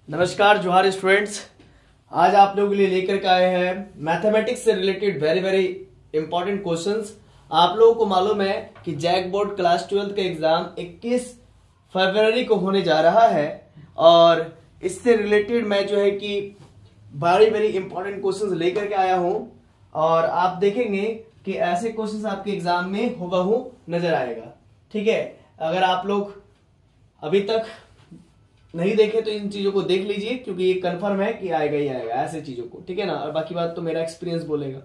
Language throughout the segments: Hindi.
नमस्कार जोहार स्टूडेंट्स। आज आप लोगों के लिए लेकर के आए हैं मैथमेटिक्स से related very very important questions. आप लोगों को मालूम है कि जैक बोर्ड क्लास 12 का एग्जाम 21 फरवरी को होने जा रहा है और इससे रिलेटेड मैं जो है कि वेरी वेरी इंपॉर्टेंट क्वेश्चंस लेकर के आया हूं और आप देखेंगे कि ऐसे क्वेश्चंस आपके एग्जाम में हुबहू नजर आएगा। ठीक है, अगर आप लोग अभी तक नहीं देखे तो इन चीजों को देख लीजिए क्योंकि ये कंफर्म है कि आएगा ही आएगा ऐसे चीजों को। ठीक है ना, और बाकी बात तो मेरा एक्सपीरियंस बोलेगा।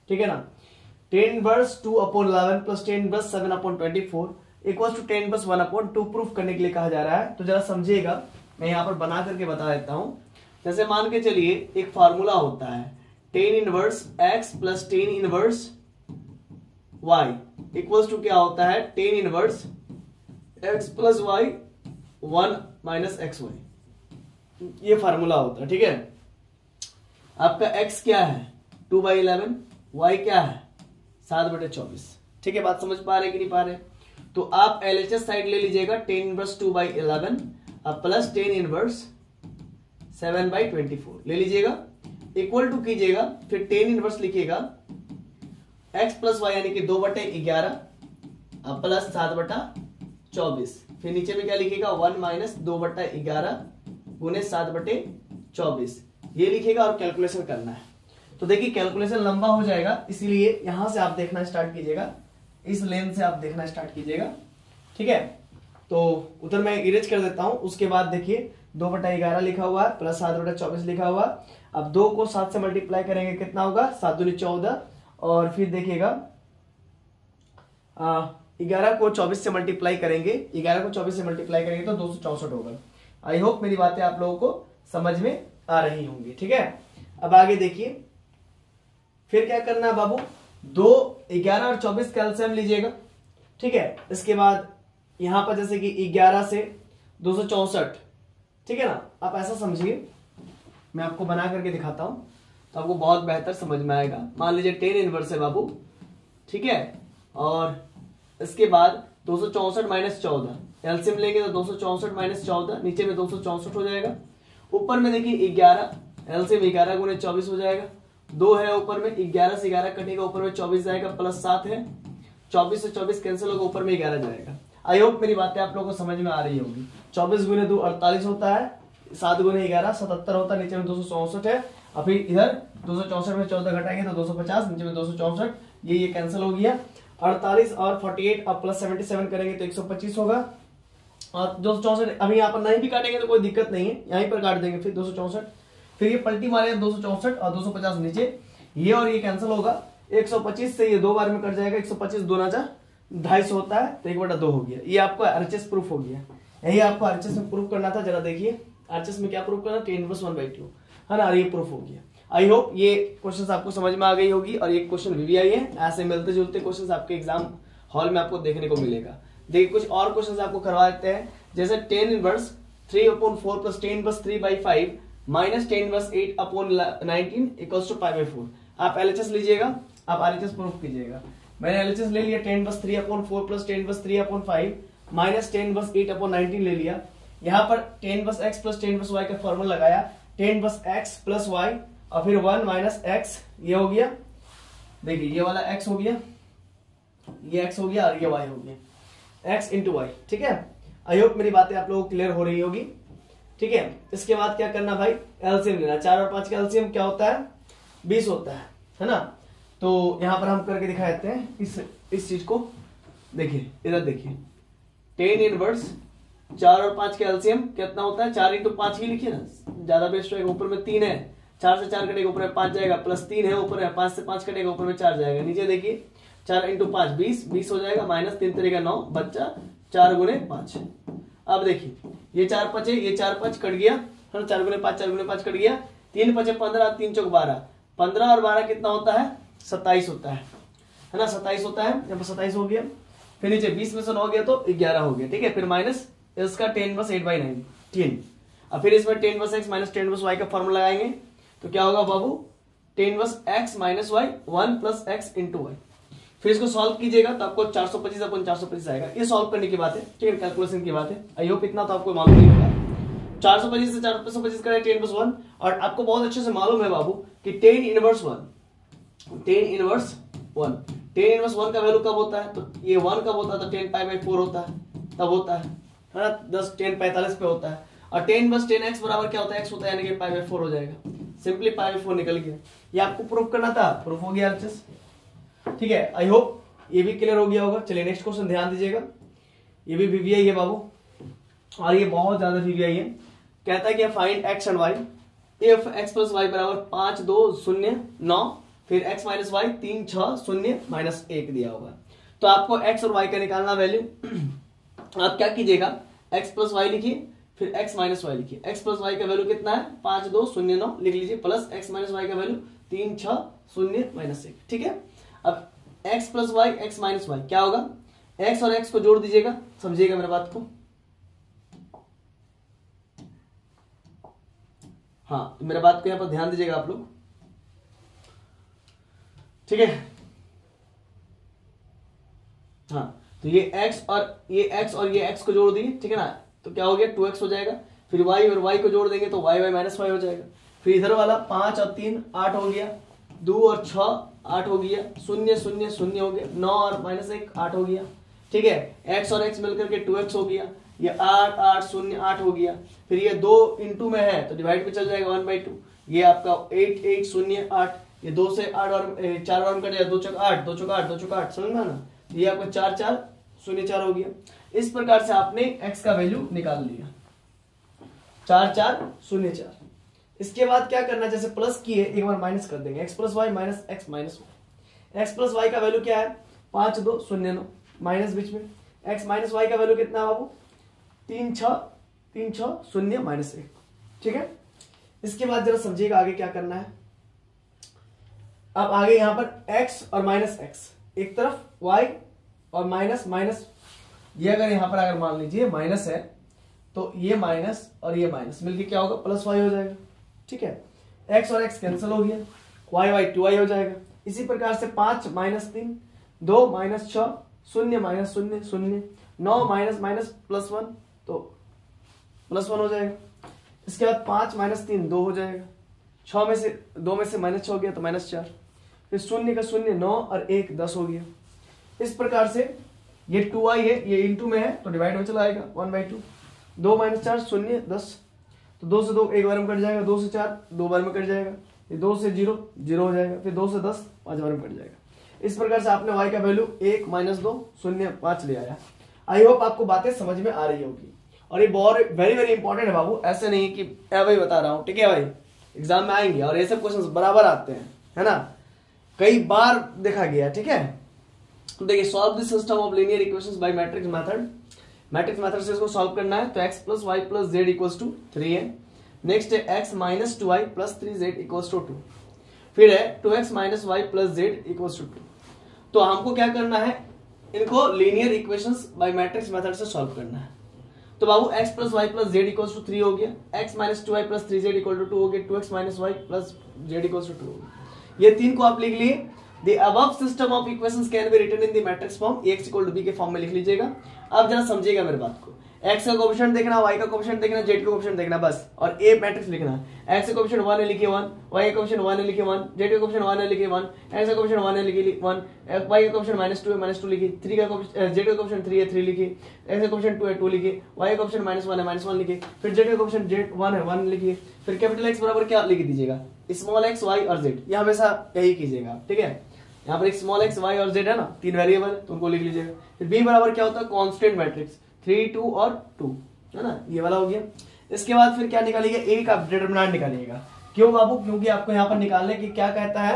ठीक है ना, 10^2/11 प्लस 10^7/24 इक्वल टू 10^1/2 प्रूफ करने के लिए कहा जा रहा है। तो जरा समझिएगा, मैं यहाँ पर बना करके बता देता हूं। जैसे मान के चलिए एक फार्मूला होता है 10^x plus 10^y equal to क्या होता है 10^x plus y 1 minus XY, ये फार्मूला होता है। ठीक है, आपका x क्या है 2/11, y क्या है 7/24। ठीक है, बात समझ पा रहे कि नहीं पा रहे? तो आप LHS साइड ले लीजिएगा 10^2/11 अब प्लस 10^7/24 ले लीजिएगा, इक्वल टू कीजिएगा, फिर 10 लिखिएगा x प्लस y यानी कि 2/11 अब प्लस 7/24, फिर नीचे में क्या लिखेगा 1 माइनस 2/11 गुने 7/24 ये लिखेगा और कैलकुलेशन करना है। तो देखिए कैलकुलेशन लंबा हो जाएगा, इसीलिए यहां से आप देखना स्टार्ट कीजिएगा, इस लेन से आप देखना स्टार्ट कीजिएगा। ठीक है, तो उधर मैं इरेज कर देता हूं। उसके बाद देखिए 2/11 लिखा हुआ है प्लस 7/24 लिखा हुआ। अब 2 को 7 से मल्टीप्लाई करेंगे कितना होगा 7 दूनी 14 और फिर देखिएगा 11 को 24 से मल्टीप्लाई करेंगे, 11 को 24 से मल्टीप्लाई करेंगे तो 264 होगा। आई होप मेरी बातें आप लोगों को समझ में आ रही होंगी। ठीक है, अब आगे देखिए फिर क्या करना है बाबू, 2, 11 और 24 का एलसीएम लीजिएगा। ठीक है, इसके बाद यहां पर जैसे कि 11 से 264, ठीक है ना, आप ऐसा समझिए, मैं आपको बना करके दिखाता हूं तो आपको बहुत बेहतर समझ में आएगा। मान लीजिए 10 है बाबू, ठीक है, और इसके बाद 264 माइनस 14 एलसीएम लेंगे तो 264 माइनस 14 नीचे में 264 हो जाएगा। ऊपर में देखिए 11 एलसीएम 11 गुने 24 हो जाएगा। 2 है ऊपर में, 11 से 11 कटेगा, ऊपर में 24 जाएगा, प्लस 7 है, 24 से 24 कैंसिल होगा, ऊपर में 11 जाएगा। आई होप मेरी बातें आप लोगों को समझ में आ रही होगी। 24 गुने 2 48 होता है, 7 गुने 11 77 होता है, नीचे में 264 है। अभी इधर 264 में 14 घटाएंगे तो 250, नीचे में 264, ये कैंसिल हो गया। 48 और 48 अब प्लस 77 करेंगे तो 125 होगा और 264 अभी यहाँ पर नहीं भी काटेंगे तो कोई दिक्कत नहीं है, यहीं पर काट देंगे। फिर 264, फिर ये पलटी मारेगा 264 और 250 नीचे, ये और ये कैंसिल होगा। 125 से ये 2 बार में कट जाएगा, 125 2 × 250 होता है तो 1/2 हो गया। ये आपको RHS प्रूफ हो गया, यही आपको RHS में प्रूफ करना था। जरा देखिए RHS में क्या प्रूफ करना, 10^1/2 है ना, ये प्रूफ हो गया। आई होप ये क्वेश्चंस आपको समझ में आ गई होगी और ये क्वेश्चन VVI है। ऐसे मिलते जुलते क्वेश्चंस आपके एग्जाम हॉल में आपको देखने को मिलेगा। देखिए कुछ और क्वेश्चंस आपको करवा देते हैं, जैसे 10^3/4 प्लस 10^3/5 माइनस 10^8/19 इक्वल्स टू π/4। आप LHS लीजिएगा, आप RHS प्रूफ कीजिएगा। मैंने LHS ले लिया 10^3/4 प्लस 10^3/5 माइनस 10^8/19 ले लिया। यहाँ पर 10^x प्लस 10^y का फॉर्मूला लगाया, 10^x प्लस y और फिर 1 माइनस x, ये हो गया। देखिए ये वाला x हो गया, ये x हो गया और ये y हो गया, x इंटू वाई। ठीक है, आई होप मेरी बातें आप लोगों को क्लियर हो रही होगी। ठीक है, इसके बाद क्या करना भाई, एलसीएम लेना। 4 और 5 का एलसीएम क्या होता है 20 होता है ना। तो यहां पर हम करके दिखा देते हैं इस चीज को। देखिए इधर देखिए 10^4 और 5 का एलसीएम कितना होता है 4 × 5 ही लिखिए ना, ज्यादा बेस्ट रहेगा। ऊपर में 3 है, 4 से 4 कटेगा, ऊपर में 5 जाएगा, प्लस 3 है ऊपर है, 5 से 5 कटेगा, ऊपर में 4 जाएगा। नीचे देखिए 4 × 5 20 हो जाएगा, माइनस 3 तरीका 9 बच्चा 4 गुने 5। अब देखिए ये 4 5 है, ये 4 5 कट गया, 4 गुने 5 कट गया, 3 5 15, 3 चौक 12, 15 और 12 कितना होता है 27 होता है ना, 27 होता है। यहाँ पर 27 हो गया, फिर नीचे 20 में से 9 गया तो 11 हो गया। ठीक है, फिर माइनस इसका 10^8/19। अब फिर इसमें 10^x माइनस 10^y का फॉर्मूला लगाएंगे तो क्या होगा बाबू 10^x minus y 1 plus x into y. फिर इसको सॉल्व कीजिएगा तो आपको 425/425 आएगा। ये सॉल्व करने की बात है, ठीक है, कैलकुलेशन की बात है। आई होप इतना तो आपको मालूम नहीं होगा। 425 से 425 करें 10+1, और आपको बहुत अच्छे से मालूम है बाबू कि 10 इनवर्स 1 का वैल्यू कब होता है, तो ये 1 कब होता है, तो 10π/4 होता है, तब होता है ना, 10 पे होता है। और 10 + 10x बराबर क्या होता है, x होता है, यानी कि π/4 हो जाएगा। सिंपली π/4 निकल गया। ये आपको प्रूफ करना था, प्रूफ हो गया अच्छे से, ठीक है। आई होप ये भी क्लियर हो गया होगा। चलिए नेक्स्ट क्वेश्चन ध्यान दीजिएगा, ये भी वीवीआई है बाबू, और ये बहुत ज्यादा वीवीआई है। कहता है कि find x and y if x + y बराबर 5 2 0 9, फिर x - y 3 6 0 -1 दिया होगा। तो आपको x और y का निकालना वैल्यू। आप क्या कीजिएगा, x + y लिखिए, फिर x - y लिखिए। x + y का वैल्यू कितना है, 5 2 0 9 लिख लीजिए, प्लस x - y का वैल्यू 3 6 0 -1, ठीक है। अब x + y x - y क्या होगा, x और x को जोड़ दीजिएगा, समझिएगा मेरे बात को। हाँ, मेरे बात को यहाँ पर ध्यान दीजिएगा आप लोग, ठीक है। हाँ, तो ये x और ये x को जोड़ दिए, ठीक है ना, तो क्या हो गया 2x हो जाएगा। फिर y और y को जोड़ देंगे तो y - y हो जाएगा। फिर इधर वाला 5 और 3 8 हो गया, 2 और 6 8 हो गया, 0 0 0 हो गया, 9 और -1 8 हो गया, ठीक है। x और x मिलकर के 2x हो गया, ये 8 8 0 8 हो गया। फिर ये 2 × में है तो डिवाइड पे चल जाएगा 1/2, ये आपका 8 8 0 8, ये 2 से 8 और 4 और कट जाएगा, 2 चौक 8 2 चौक 8 2 चौक 8, समझ में ना, ये आपका 4 4 0 4 हो गया। इस प्रकार से आपने x का वैल्यू निकाल लिया, 4 4 0 4। इसके बाद क्या करना, जैसे प्लस किए एक बार माइनस कर देंगे, x + y - x - y। x + y का वैल्यू क्या है, 5 2 0 9, माइनस बीच में। x - y का वैल्यू कितना है बाबू, 3 6 0 -1, ठीक है। इसके बाद जरा समझिएगा आगे क्या करना है। अब आगे यहां पर x और -x एक तरफ, y और माइनस, ये अगर यहां पर अगर मान लीजिए माइनस है तो ये माइनस और ये माइनस मिलके क्या होगा, +y हो जाएगा, ठीक है। x और x कैंसिल हो गया, y 2y हो जाएगा। इसी प्रकार से 5 - 3 2 - 6 0 - 0 0 9 +1 तो +1 हो जाएगा। इसके बाद 5 - 3 2 हो जाएगा, 6 में से 2 में से -6 हो गया तो -4, फिर 0 का 0 9 और 1 10 हो गया। इस प्रकार से ये 2i है, ये इंटू में है तो डिवाइड में चला आएगा 1/2, 2 - 4 0 10, तो 2 से 2 एक बार में कट जाएगा, 2 से 4 2 बार में कट जाएगा, ये 2 से 0 0 हो जाएगा, फिर 2 से 10 5 बार में कट जाएगा। इस प्रकार से आपने y का वैल्यू 1 - 2 0 5 ले आया। आई होप आपको बातें समझ में आ रही होगी, और ये बहुत वेरी इंपॉर्टेंट है बाबू, ऐसे नहीं कि भाई बता रहा हूं, ठीक है भाई, एग्जाम में आएंगे और ये सब क्वेश्चन बराबर आते हैं, है ना, कई बार देखा गया, ठीक है। तो देखिए, solve this system of linear equations bye matrix method. Matrix method से इसको सॉल्व करना है, तो x + y + z = 3 है। नेक्स्ट है x - 2y + 3z = 2, फिर है 2x - y + z = 2। तो हमको क्या करना है, इनको linear equations bye matrix method से सॉल्व करना है। तो बाबू x + y + z = 3 हो गया, x - 2y + 3z = 2 हो गया, 2x - y + z = 2 हो गया। ये तीन को आप लिख लिए। The above system of equations can be written in the matrix form, Ax = b के फॉर्म में लिख लीजिएगा। अब जरा समझिएगा मेरे बात को, x का कोएफिशिएंट देखना, y का कोएफिशिएंट देखना, z का कोएफिशिएंट देखना बस, और a मैट्रिक्स लिखना। x का कोएफिशिएंट 1 है लिखिए 1, y का कोएफिशिएंट 1 है लिखिए 1, z का कोएफिशिएंट 1 है लिखिए 1, x का कोएफिशिएंट 1 है लिखिए 1, y का कोएफिशिएंट -2 है -2 लिखिए, 3 का कोएफिशिएंट z का कोएफिशिएंट 3 है 3 लिखिए, x का कोएफिशिएंट 2 है 2 लिखिए, y का कोएफिशिएंट -1 है -1 लिखिए, फिर z का कोएफिशिएंट 1 है 1 लिखिए, फिर कैपिटल X बराबर क्या लिख दीजिएगा, स्मॉल x y और z। ये हमेशा यही कीजिएगा, ठीक है। यहाँ पर एक स्मॉल x y और z है ना, तीन वेरिएबल है तो उनको लिख लीजिएगा। फिर b बराबर क्या होता है, कांस्टेंट मैट्रिक्स 3 2 और 2, है ना, ये वाला हो गया। इसके बाद फिर क्या निकालिएगा, a का डिटरमिनेंट निकालिएगा। क्यों बाबू, क्योंकि आपको यहाँ पर निकालने की क्या कहता है,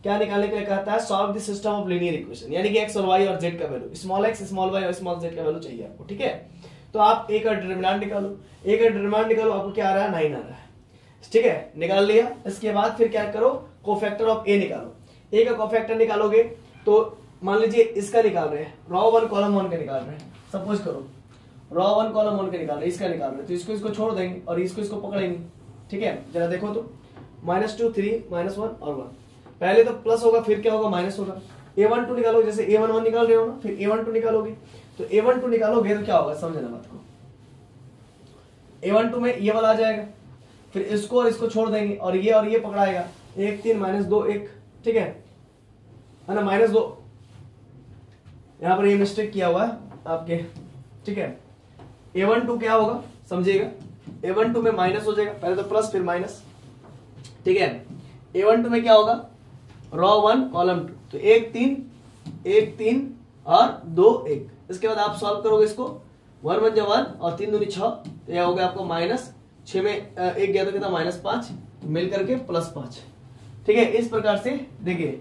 क्या निकालने के लिए कहता है, solve the system of linear equation, यानी कि x और y और z का value, small x small y और स्मॉल z का वैल्यू चाहिए आपको, ठीक है। तो आप a का डिटरमिनेंट निकालो, a का डिटरमिनेंट निकालो, आपको क्या आ रहा है 9 आ रहा है, ठीक है, निकाल लिया। इसके बाद फिर क्या करो, कोफैक्टर ऑफ a निकालो। a का कोफैक्टर निकालोगे तो मान लीजिए इसका निकाल रहे हैं, रॉ 1 कॉलम 1 का निकाल रहे हैं, सपोज करो रॉ 1 कॉलम 1 का निकाल रहे हैं, इसका निकाल रहे हैं, तो इसको छोड़ देंगे और इसको पकड़ेंगे, ठीक है। जरा देखो तो -2 3 -1 और 1, पहले तो प्लस होगा फिर क्या होगा माइनस होगा। a12 निकालो, जैसे a11 निकाल रहे हो ना, फिर a12 निकालोगे, तो a12 निकालोगे तो क्या होगा, समझना बात को, A12 में ये वाला आ जाएगा, फिर इसको और इसको छोड़ देंगे और ये पकड़ाएगा 1 3 -2 1, ठीक है ना, -2 यहां पर ये मिस्टेक किया हुआ है आपके, ठीक है। A12 क्या होगा समझिएगा, A12 में माइनस हो जाएगा, पहले तो प्लस फिर माइनस, ठीक है। A12 में क्या होगा, रॉ 1 कॉलम 2, तो 1 3 और 2 1। इसके बाद आप सॉल्व करोगे इसको, 1 1 जा 1 और 3 दूनी 6, तो यह हो गया आपको -6 में 1 गया तो कितना -5, मिल करके +5, ठीक है। इस प्रकार से देखिए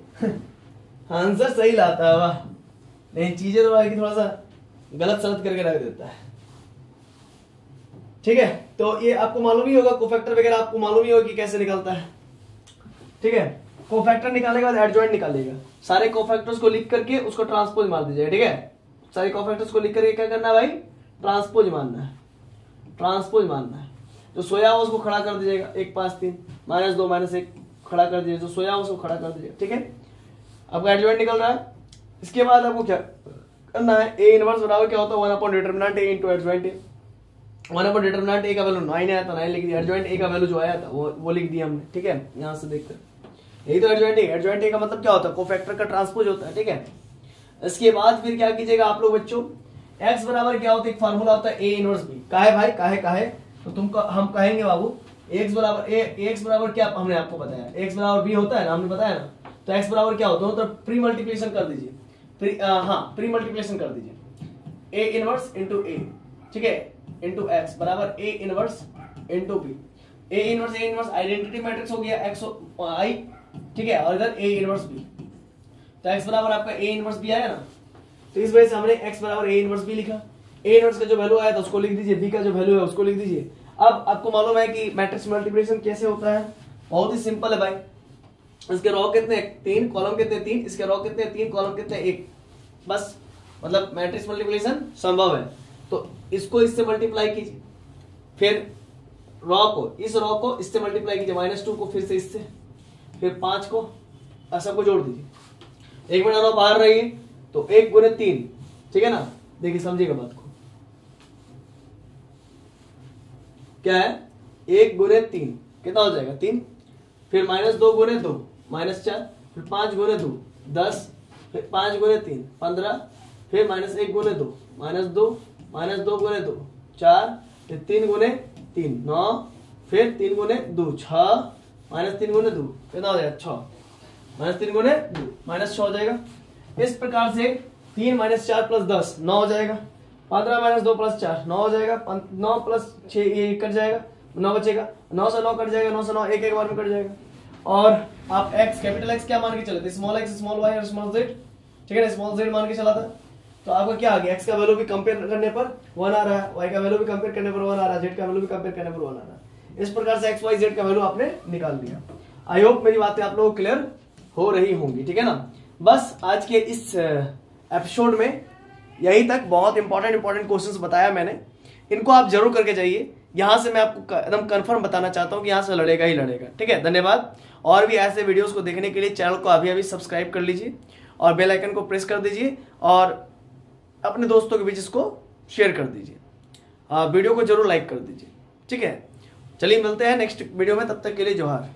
आंसर सही लाता है वाह, नहीं चीजें तो भाई थोड़ा सा गलत सलत करके रख देता है, ठीक है। तो ये आपको मालूम ही होगा, कोफैक्टर वगैरह आपको मालूम ही होगा कि कैसे निकलता है, ठीक है। कोफैक्टर निकालने के बाद एडजॉइंट निकालेगा, सारे कोफैक्टर्स को लिख करके उसको ट्रांसपोज मार दीजिएगा, ठीक है। सारे कोफैक्टर्स को लिख करके क्या करना है भाई, ट्रांसपोज मारना है, ट्रांसपोज मारना है। जो सोया हो उसको खड़ा कर दीजिएगा, 1 5 3 -2 -1 खड़ा कर दीजिए, जो सोया हो उसको खड़ा कर दीजिए, ठीक है। आपका एडजॉइंट निकल रहा है। इसके बाद आपको क्या करना है, ए इनवर्स बराबर क्या होता है 1 determinant A into adjoint A. 1 determinant A का वैल्यू 9 आया था, 9 लिख दिया, एडजॉइंट ए का वैल्यू जो आया था वो लिख दिया हमने, ठीक है। यहां से देखकर यही तो एडजॉइंट ए का मतलब क्या होता है, कोफैक्टर का ट्रांसपोज होता है, ठीक है। इसके बाद फिर क्या कीजिएगा आप लोग बच्चों, x बराबर क्या होता है, एक फार्मूला होता है ए इनवर्स बी। काहे भाई काहे, तो तुमको हम कहेंगे बाबू x बराबर क्या हमने आपको बताया, x बराबर b होता है ना, हमने बताया ना। तो x बराबर क्या होता है, तो प्री मल्टीप्लिकेशन कर दीजिए, प्री मल्टीप्लिकेशन कर दीजिए, a इनवर्स इंटू ए, ठीक है, इंटू x बराबर a inverse into b। a inverse identity matrix हो गया x i, ठीक है, और इधर a इनवर्स b, तो x बराबर आपका a इनवर्स b आया ना। तो इस वजह से हमने x बराबर a इनवर्स b लिखा। a इनवर्स का जो वैल्यू आया था उसको लिख दीजिए, b का जो वैल्यू है उसको लिख दीजिए। अब आपको मालूम है कि मैट्रिक्स मल्टीप्लिकेशन कैसे होता है, बहुत ही सिंपल है भाई। इसके रॉ कितने 3, कॉलम कितने 3, इसके रॉ कितने 3, कॉलम कितने 1, बस मतलब मैट्रिक्स मल्टीप्लिकेशन संभव है। तो इसको इससे मल्टीप्लाई कीजिए, फिर रॉ को इस रॉ को इससे मल्टीप्लाई कीजिए, -2 को फिर से इससे, फिर 5 को सबको जोड़ दीजिए। 1 मिनट रॉ बाहर रही तो 1 गुने 3, ठीक है ना। देखिए समझिएगा बात को, क्या है 1 गुने 3 कितना हो जाएगा 3, फिर -2 गुने 2 -4, फिर 5 गुने 2 10, फिर 5 गुने 3 15, फिर -1 गुने 2 -2 -2 गुने 2 4, फिर 3 गुने 3 9, फिर 3 गुने 2 6, -3 गुने 2 कितना हो जाएगा 6, -3 गुने 2 -6 हो जाएगा। इस प्रकार से 3 - 4 + 10 9 हो जाएगा, 15 - 2 + 4 9 हो जाएगा, 9 + 6 ये कट जाएगा, 9 बचेगा, 9 से 9 कट जाएगा, 9 से 9 एक बार में कट जाएगा। और आप x कैपिटल X क्या मान के चले थे, स्मॉल x स्मॉल y और स्मॉल z, ठीक है ना, स्मॉल z मान के चला था। तो आपका क्या आ गया, x का वैल्यू भी कंपेयर करने पर 1 आ रहा है, y का वैल्यू भी कंपेयर करने पर 1 आ रहा है, z का वैल्यू भी कंपेयर करने पर 1 आ रहा है। इस प्रकार से x y z का वैल्यू आपने निकाल दिया। आई होप मेरी बातें आप लोगों को क्लियर हो रही होंगी, ठीक है ना। बस आज के इस एपिसोड में यही तक, बहुत इंपॉर्टेंट क्वेश्चंस बताया मैंने, इनको आप जरूर करके जाइए। यहां से मैं आपको एकदम कंफर्म बताना चाहता हूं कि यहां से लड़ेगा ही लड़ेगा, ठीक है। धन्यवाद। और भी ऐसे वीडियोस को देखने के लिए चैनल को अभी सब्सक्राइब कर लीजिए और बेल आइकन को प्रेस कर दीजिए और अपने दोस्तों के बीच इसको शेयर कर दीजिए, वीडियो को जरूर लाइक कर दीजिए, ठीक है। चलिए मिलते हैं नेक्स्ट वीडियो में, तब तक के लिए जोहार।